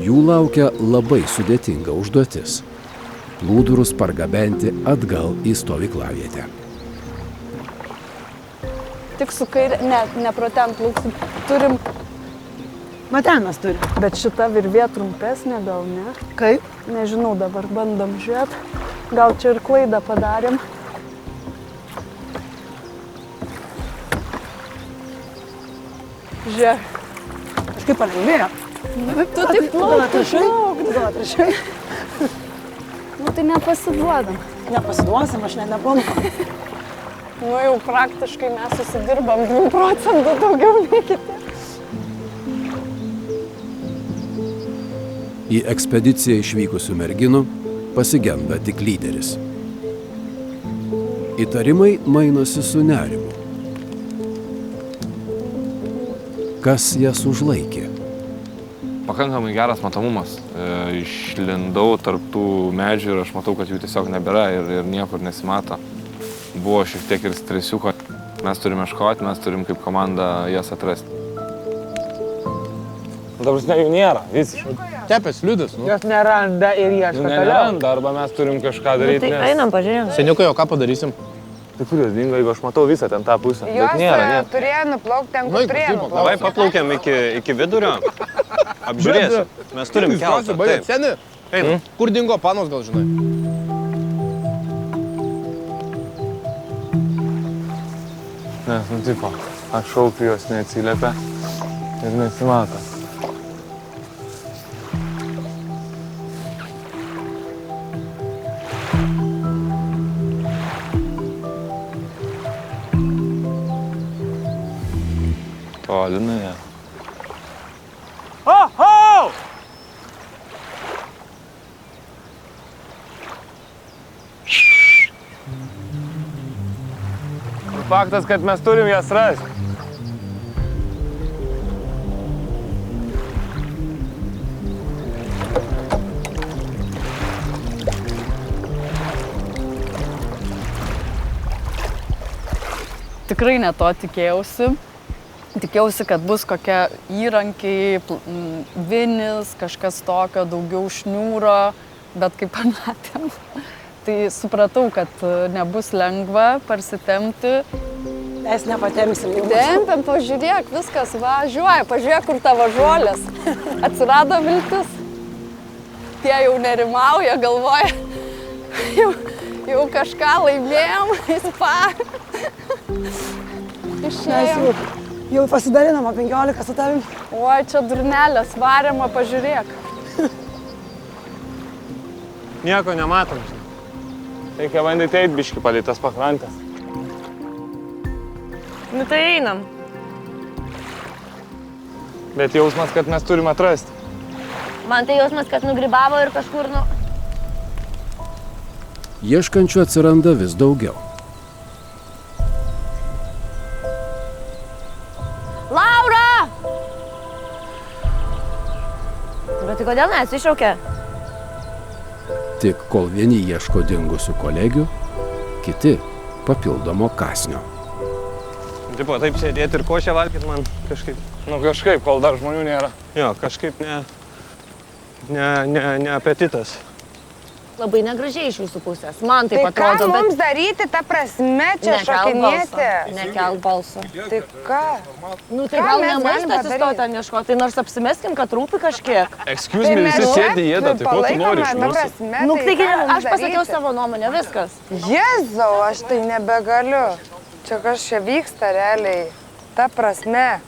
Jų laukia labai sudėtinga užduotis – plūdurus pargabenti atgal į stovyklavietę. Tik su kairė, ne pro ten plauksim, turim... Va ten mes turim. Bet šita virvė trumpesnė gal ne? Kaip? Nežinau, dabar bandom žiūrėti. Gal čia ir klaidą padarėm. Žiūrėk. Kažkaip palengvėjo. Tu taip plauk. Gal atrašai? Nu tai nepasiduodam. Nepasiduosim, aš neplanuoju. Nu jau praktiškai mes susidirbam 2% daugiau nei kiti. Į ekspediciją išvykusių merginų pasigenda tik lyderis. Įtarimai mainosi su nerimu. Kas jas užlaikė? Pakankamai geras matomumas. Išlindau tarp tų medžių ir aš matau, kad jų tiesiog nebėra ir niekur nesimato. Buvo šiek tiek ir stresiuko. Mes turim ieškoti, mes turim kaip komanda jas atrasti. Dabar jų nėra, visiškai. tepės liūdės. Jos neranda ir ieško toliau. Neranda, arba mes turim kažką daryti. Tai einam, pažiūrėjom. Seniukai, o ką padarysim? Tai kur jos dingo, jeigu aš matau visą ten tą pusę. Jos turėjo nuplaukti ten, kur turėjo nuplaukti. Davai paplaukiam iki vidurio. Apžiūrėsim. Mes turim keltą. Seni, einam. Kur dingo panos, gal žinai? Ne, nu tipo, aš šaukiu, jos neatsiliepia ir nesimato. Toli nuėjo. Oho! Faktas, kad mes turim jas rasti. Tikrai ne to tikėjausi. Tikėjausi, kad bus kokie įrankiai, vinis, kažkas tokio, daugiau šniūro, bet kaip pamatėm, tai supratau, kad nebus lengva parsitempti. Mes nepatempsim. Tempiam, pažiūrėk, viskas važiuoja, pažiūrėk, kur tavo žolės. Atsirado viltis. Tie jau nerimauja, galvoja, jau kažką laimėjom, spa. Išėjom. Jau pasidalinom 15 su tavim. Oi, čia durnelės, variama, pažiūrėk. Nieko nematom. Reikia bandyti eit biškį palei tas pakrantės. Nu tai einam. Bet jausmas, kad mes turim atrasti. Man tai jausmas, kad nugribavo ir kažkur, Ieškančių atsiranda vis daugiau. Laura! Bet tai kodėl nesišaukė? Tik kol vieni ieško dingusių kolegių, kiti papildomo kąsnio. Tipo, taip sėdėti ir košę valgyti man kažkaip. Nu kažkaip, kol dar žmonių nėra. Jo, kažkaip ne apetitas. Labai negražiai iš jūsų pusės. Man taip Tai atrodo, ką mums daryti, ta prasme, čia šokinėti? Nekelk balso. Tai ką? Nu tai gal ne maistą atsistoti ant ieškoti, tai nors apsimeskim, kad rūpi kažkiek. Excuse me, visi sėdi jėda, tai ko tu nori iš mūsų? Nu taigi, aš pasakiau savo nuomonę, viskas. Jėzau, aš tai nebegaliu. Čia kažkas vyksta realiai. Ta prasme.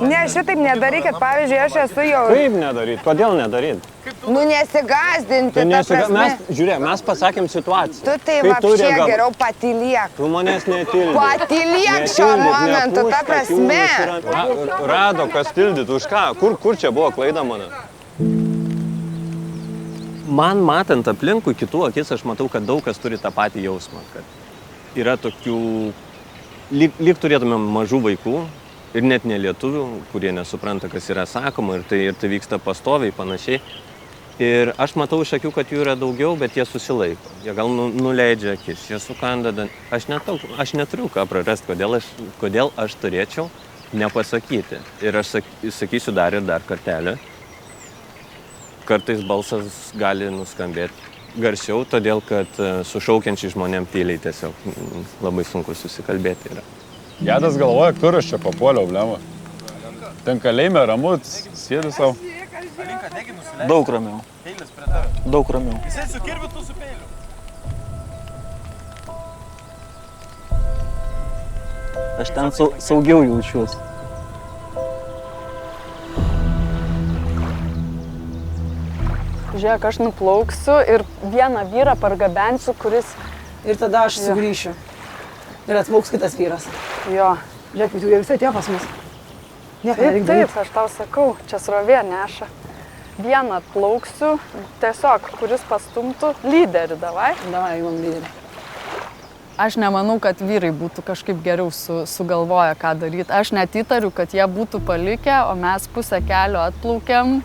Ne, šitaip nedarykit, pavyzdžiui, aš esu jau... Kaip nedaryt? Kodėl nedaryt? Nu nesigazdinti, ta prasme. Žiūrėk, mes pasakėm situaciją. Tu tai vapšė geriau patylėk. Tu manęs netildi. Patylėk šiuo momentu, ta prasme. Rado, kas tildyti, už ką? Kur čia buvo klaida mano? Man matant aplinkui kitų akis, aš matau, kad daug kas turi tą patį jausmą. Kad yra tokių... Lyg turėtumėm mažų vaikų. Ir net ne lietuvių, kurie nesupranta, kas yra sakoma, ir tai vyksta pastoviai, panašiai. Ir aš matau iš akių, kad jų yra daugiau, bet jie susilaiko. Jie gal nuleidžia akis, jie sukanda. Aš neturiu ką prarasti, kodėl aš turėčiau nepasakyti. Ir aš sakysiu dar ir dar kartelį. Kartais balsas gali nuskambėti garsiau, todėl kad su šaukiančiai žmonėm tyliai tiesiog labai sunku susikalbėti yra. Gedas galvoja, kur aš čia papuoliau, blema. Ten kalėjime ramu, sėdi savo. Daug ramiau. Daug ramiau. Jisai su kirviu, tu su peiliu. Aš ten saugiau jaučiuosi. Žiūrėk, aš nuplauksiu ir vieną vyrą pargabensiu, kuris... Ir tada aš sugrįšiu. Ir atplauks kitas vyras. Jo. Žiūrėk, jau visi atėjo pas mus. Taip, aš tau sakau, čia srovė neša. Vieną atplauksiu, tiesiog, kuris pastumtų lyderį, davai? Davai, imam lyderį. Aš nemanau, kad vyrai būtų kažkaip geriau sugalvoję, ką daryti. Aš net įtariu, kad jie būtų palikę, o mes pusę kelio atplaukiam.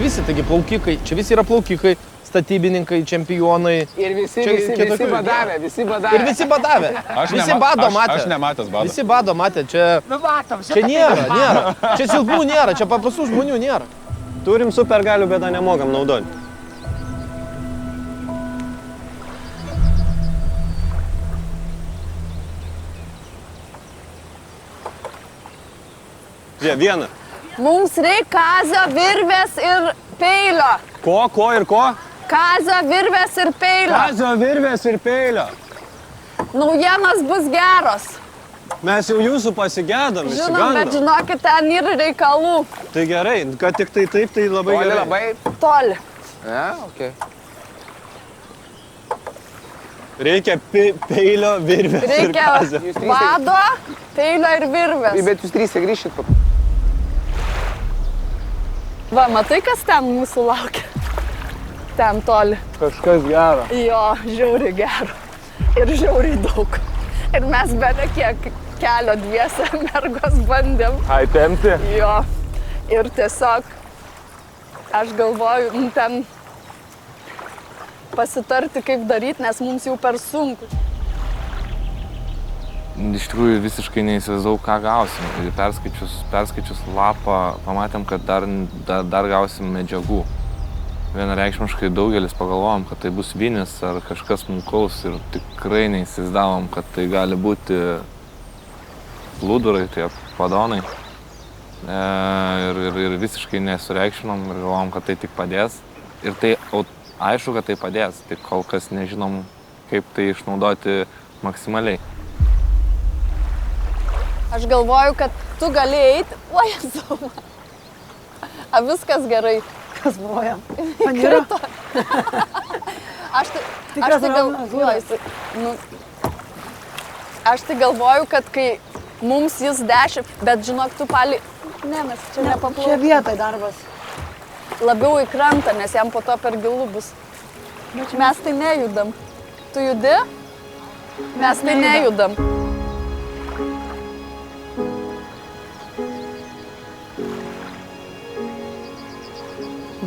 visi, taigi plaukikai, čia visi yra plaukikai, statybininkai, čempionai. Ir visi badavę. Ir visi badavę. Visi bado matė. Aš nematęs bado. Visi bado matė, čia... Čia nėra. Čia silpnų nėra, čia paprastų žmonių nėra. Turim supergalių, bet nemokam naudoti. Vieną. Mums reikia kazio, virvės ir peilio. Ko ir ko? Kazio, virvės ir peilio. Kazio, virvės ir peilio. Naujienos bus geros. Mes jau jūsų pasigėdom, Žinom, bet žinokit, ten yra reikalų. Tai gerai, kad tik tai taip, tai labai gerai. Labai? Toli. Ne, okei. Reikia peilio, virvės ir kazio. Reikia vado, peilio ir virvės. Bet jūs trysia grįšit. Va, matai, kas ten mūsų laukia? Ten toli. Kažkas gero. Jo, žiauriai gero. Ir žiauriai daug. Ir mes bene kiek kelio dviese mergos bandėm. Ai, tempti? Jo. Ir tiesiog, aš galvoju, ten pasitarti, kaip daryti, nes mums jau per sunku. Iš tikrųjų visiškai neįsivaizdavau, ką gausim. Perskaičius lapą, pamatėm, kad dar gausim medžiagų. Vienareikšmiškai daugelis pagalvojom, kad tai bus vinis ar kažkas smulkaus ir tikrai neįsivaizdavom, kad tai gali būti plūdurai, tie padonai. Ir visiškai nesureikšminom ir galvom, kad tai tik padės. Ir tai aišku, kad tai padės, tik kol kas nežinom, kaip tai išnaudoti maksimaliai. Aš galvoju, kad tu gali eiti. O, Jėzau. A, viskas gerai. Kas buvo jam? Krito. Aš tai galvoju, kad kai mums jis 10, bet žinok, tu palį... Ne, mes čia nepaplauksim. Čia vietoj darbas. Labiau į krantą, nes jam po to per gilu bus. Mes tai nejudam. Tu judi? Mes tai nejudam.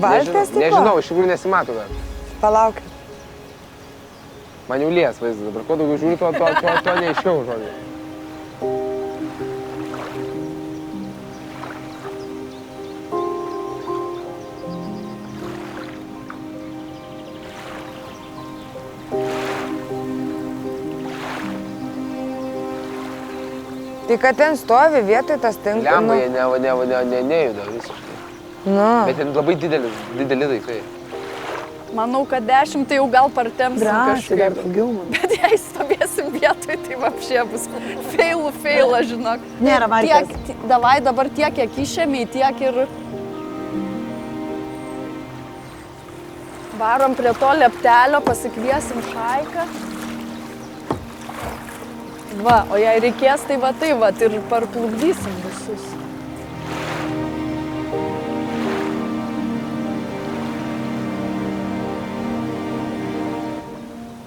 Valtės tipo? Nežinau, iš tikrųjų nesimato dar. Palaukit. Man jau lies vaizdas, dabar kuo daugiau žiūri, to neiškiau žodžiu. Tai kad ten stovi vietoj tas tinklas. Lemba, jie nejuda visiškai. Bet ten labai dideli daiktai. Manau, kad 10 tai jau gal partemsim Drąsiai, dar kažkaip. daugiau, man. Bet jei stovėsim vietoj, tai vapšė bus feila, žinok. Nėra valties. Davai dabar tiek, kiek išėmė, tiek ir... Varom prie to leptelio, pasikviesim Šaiką. Va, o jei reikės, tai va, ir parplukdysim visus.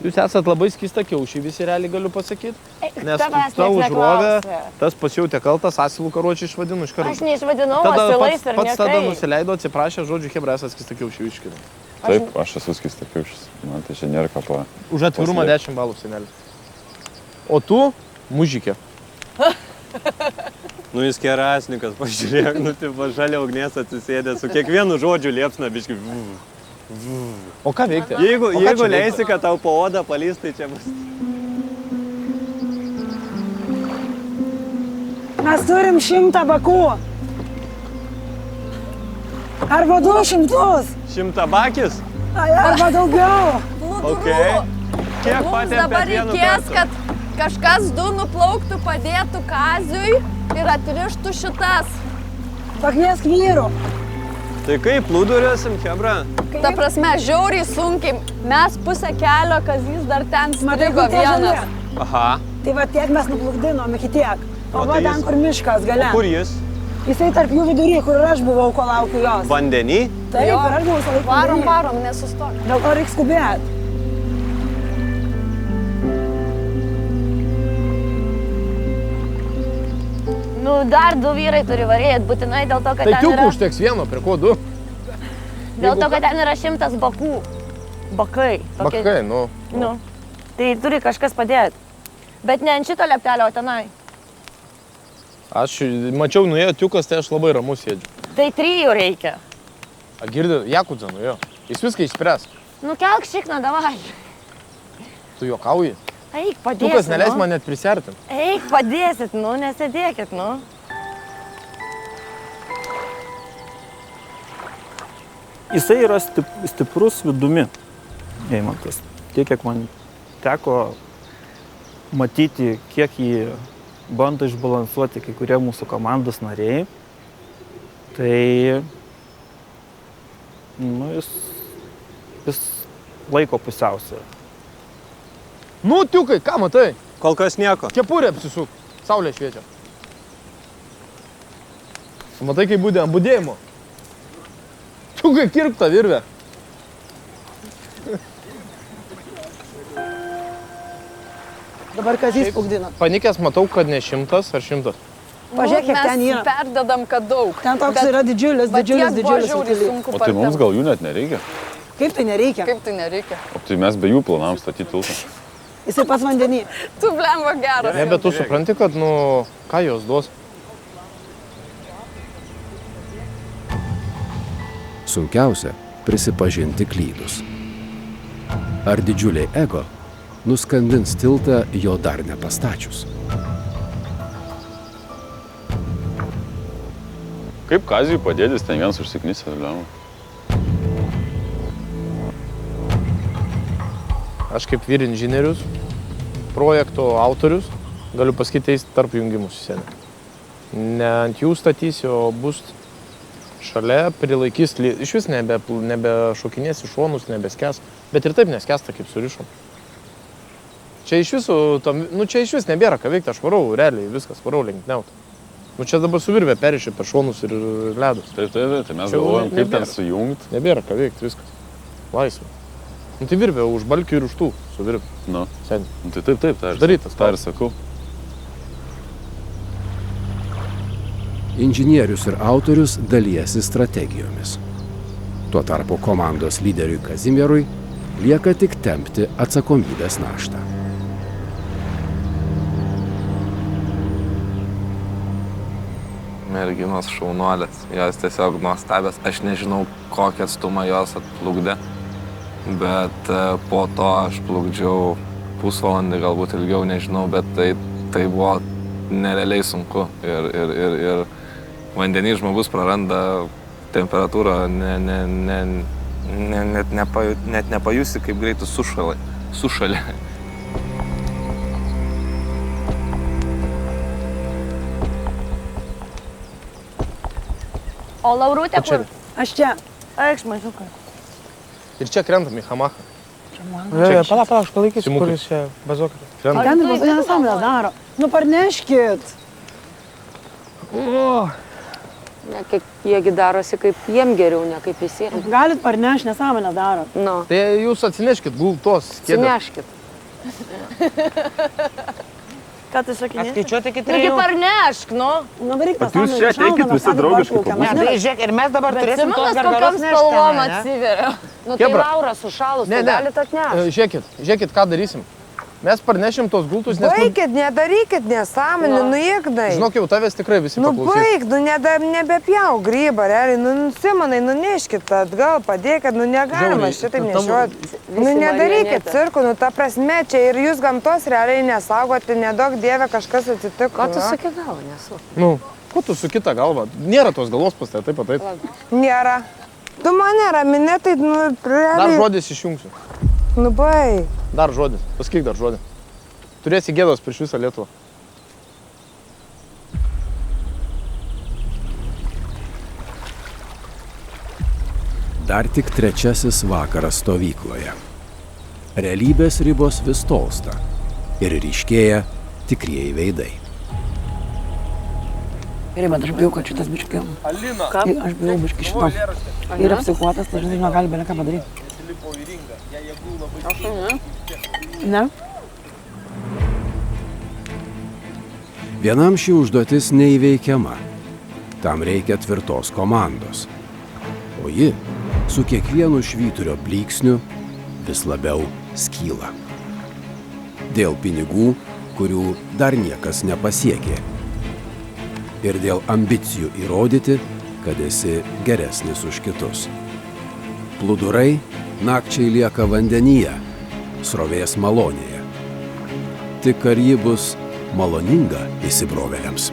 Jūs esat labai skista kiaušiai, visi realiai galiu pasakyti. Nes tavęs ta nieks užrovė, neklausė. tas pasijautė kaltas, asilų karuočiai išvadinu iš karto. Aš neišvadinau, Tada asilais ir pats tada niekai. nusileido, atsiprašė, žodžiu, chebra, esat skista kiaušiai iškina. Taip, aš esu skistakiaušis. Man tai čia nėra ką pa... Už atvirumą 10 balų, senelis. O tu, mužikė. Nu jis kerasnikas, pažiūrėk, tipo šalia ugnies atsisėdė, su kiekvienu žodžiu liepsna biškai. O ką veikti? Jeigu leisi, kad tau po odą palys, tai čia bus. Mes turim 100 bakų. Arba 200. 100 bakis? Arba daugiau. Okay. Kiek Mums patempėt dabar vienu reikės, kartu? kad kažkas du nuplauktų, padėtų Kaziui ir atrištų šitas. Pakviesk vyrų. Tai kaip, plūduriuosim, chebra? Ta prasme, žiauriai sunkiai. Mes pusę kelio, Kazys dar ten Matai, strigo kur tie vienas. žali? Aha. Tai va tiek mes nuplukdinom iki tiek. O va tai ten, jis- kur miškas gale. O kur jis? Jisai tarp jų vidury, kur ir aš buvau, kol laukiu jos. Vandenį? Taip, ir aš buvau visą laiką Varom, vidury. varom, nesustok. Dėl to reikia skubėti. Nu, dar 2 vyrai turi varėti, būtinai dėl to, kad Tai ten kiukų yra... užteks vieno, prie ko 2? Dėl to, kad ten yra 100 bakų. Bakai. tokie- Bakai, nu. Nu. Tai turi kažkas padėti. Bet ne ant šito leptelio, o tenai. Aš mačiau, nuėjo tiukas, tai aš labai ramus sėdžiu. Tai 3 reikia. A girdė, Jakudza nuėjo. Jis viską išspręs. Nukelk šikną, davai. Tu juokauji. Eik, padėsit. Tiukas neleis man net prisertinti. Eik, padėsit, nu, nesėdėkit, nu. Jisai yra stiprus vidumi, Eimantas. Tiek, kiek man teko matyti, kiek jį bando išbalansuoti kai kurie mūsų komandos nariai, tai nu, jis laiko pusiausvyrą. Nu, tiukai, ką matai? Kol kas nieko. Kepurė apsisuk, saulė šviečia. Matai, kaip būdė ant budėjimo. Tiukai, kirp tą virvę. Dabar kas jis pugdina? Panikęs matau, kad ne 100 ar 100. Pažiūrėk, kiek ten yra. Mes perdedam, kad daug. Ten toks yra didžiulis automobilis. O tai mums gal jų net nereikia? Kaip tai nereikia? Kaip tai nereikia? O tai mes be jų planavom statyti tiltą. Jisai pats vandenį. Tu blemba geras. Ne, bet tu supranti, kad, nu, ką jos duos? Sunkiausia – prisipažinti klydus. Ar didžiuliai ego nuskandins tiltą jo dar nepastačius? Kaip Kazijui padėdis ten vienas užsiknisė, liau. Aš kaip vyr inžinierius, projekto autorius, galiu pasakyti, eis tarp jungimus į sceną. Ne ant jų statysiu, o bus šalia, prilaikys, iš vis nebešokinės į šonus, nebeskęs, bet ir taip neskęsta, kaip surišom. Čia iš viso, čia iš vis nebėra ką veikti, aš varau, realiai viskas, varau lenktyniauti. Nu čia dabar su virvė perišė per šonus ir ledus. Taip, tai mes galvojam, kaip ten sujungti. Nebėra ką veikti, viskas. Laisvė. Nu tai virvė už balkių ir už tų su virvė. Nu. Seniai. Nu tai taip, tai aš darytas. tą ir sakau. Inžinierius ir autorius dalijasi strategijomis. Tuo tarpu komandos lyderiui Kazimierui lieka tik tempti atsakomybės naštą. Merginos šaunuolės, jos tiesiog nuostabios. Aš nežinau, kokį atstumą jos atplukdė, bet po to aš plukdžiau pusvalandį, galbūt ilgiau, nežinau, bet tai buvo nerealiai sunku. Ir vandenį žmogus praranda temperatūrą, net nepajusi, kaip greitai sušalė. O Laurutė kur? Aš čia. Eikš, mažiukai. Ir čia krentam į hamachą. Pala, aš palaikysiu, kuris čia bazuokas. Ten ir bazūnė nesąmonę daro. Nu, parneškit. Ne, jiegi darosi kaip jiem geriau, ne kaip visiems. Galit parnešti, nesąmonę daro. Nu. Tai jūs atsineškit tos kėdės. Atsineškit. Ką tu sakinė? Atskaičiuoti iki 3. Nu, kaip parnešk, nu. Nu, daryk tą Jūs čia ateikit visi draugiškai. Ne, tai žiūrėk, ir mes dabar turėsim tos Simonas gargaros kokiam nešti. spalvom atsiveria. Nu, tai Laura sušalus, tai galit atnešti. Žiūrėkit, ką darysim. Mes parnešim tos gultus, nes... Baikit, nedarykit nesąmonį, nu Ignai. Žinok, jau tavęs tikrai visi Nu paklausys. baig, nebepjau grybą, realiai, nu Simonai, nuneškit atgal, padėkit, nu negalima šitaip nešiuoti. Nu nedarykit cirkų, nu ta prasme, čia ir jūs gamtos realiai nesaugoti, nedaug dievė kažkas atsitiko. Ką tu sakai galva, nesu? Nu, ko tu su kita galva? Nėra tos galvos pas tai taip. Nėra. Tu mane raminė, tai nu realiai... Dar žodis išjungsiu. Nu baig. Dar žodis. Pasakyk dar žodį. Turėsi gėdos prieš visą Lietuvą. Dar tik trečiasis vakaras stovykloje. Realybės ribos vis tolsta ir ryškėja tikrieji veidai. Gerai, bet aš bijau, kad šitas biškiu. Alina! Aš bijau biški šito. Yra psichuotas, tai žinai, negali belia ką padaryti. Ne? Vienam ši užduotis neįveikiama. Tam reikia tvirtos komandos. O ji su kiekvienu švyturio blyksniu vis labiau skyla. Dėl pinigų, kurių dar niekas nepasiekė. Ir dėl ambicijų įrodyti, kad esi geresnis už kitus. Plūdurai nakčiai lieka vandenyje, srovės malonėje. Tik ar ji bus maloninga įsibrovėliams?